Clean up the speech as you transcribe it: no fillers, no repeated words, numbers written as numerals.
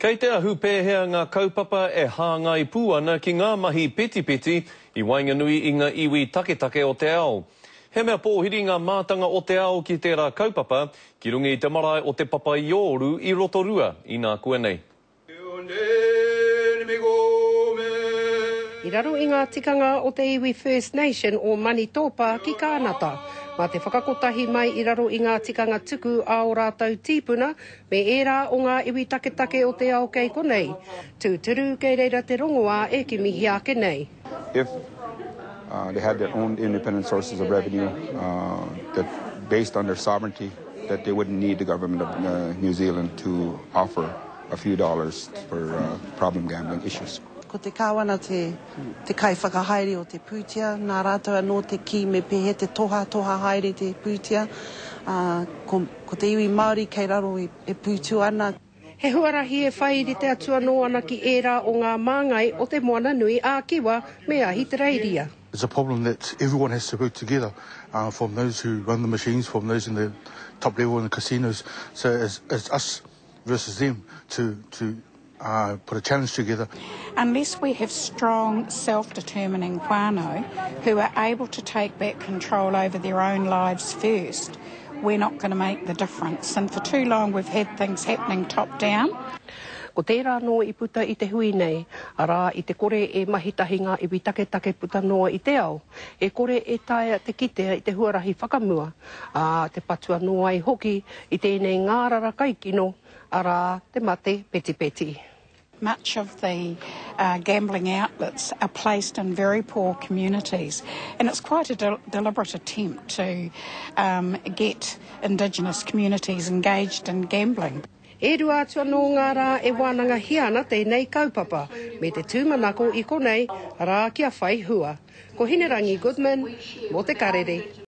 Kei te ahu pēhea ngā kaupapa e hāngai pū ana ki ngā mahi peti I Wainganui I ngā iwi taketake o te ao. He mea pōhiri ngā mātanga o te ao ki tērā kaupapa, ki rungi I te marae o te papa I Oru I Rotorua I nā kua nei. I raro I ngā tikanga o te iwi First Nation o Manitoba ki Kānata. Mā te whakakotahi mai I raro I ngā tikanga tuku a o rātou tīpuna, me ērā o ngā iwi taketake o te ao kei konei. Tūturu kei reira te rongoā e ki mihi ake nei. If they had their own independent sources of revenue that based on their sovereignty, that they wouldn't need the government of New Zealand to offer a few dollars for problem gambling issues. Ko te kāwana te kai whakahaere o te pūtia, nā rātou anō te ki me pehe te toha haere te pūtia. Ko te iwi Māori kei raro e pūtu ana. He huarahi e whai I te atua no ana ki ērā o ngā māngai o te moana nui a kiwa me ahi te reiria. It's a problem that everyone has to work together, from those who run the machines, from those in the top level in the casinos. So it's us versus them to put a challenge together. Unless we have strong, self-determining whānau who are able to take back control over their own lives first, we're not going to make the difference. And for too long we've had things happening top-down. Ko tērā no I puta I te hui nei, arā I te kore e mahitahi ngā iwi taketake puta noa I te ao. E kore e taia te kitea I te huarahi whakamua, te patua noa I hoki I tēnei ngārara kaikino, arā te mate peti. Much of the gambling outlets are placed in very poor communities, and it's quite a deliberate attempt to get Indigenous communities engaged in gambling. E rua atua no ngā rā e wānanga hiana tēnei kaupapa, me te tūmanako I konei, rā kia whai hua. Ko Hinerangi Goodman, mō te karere.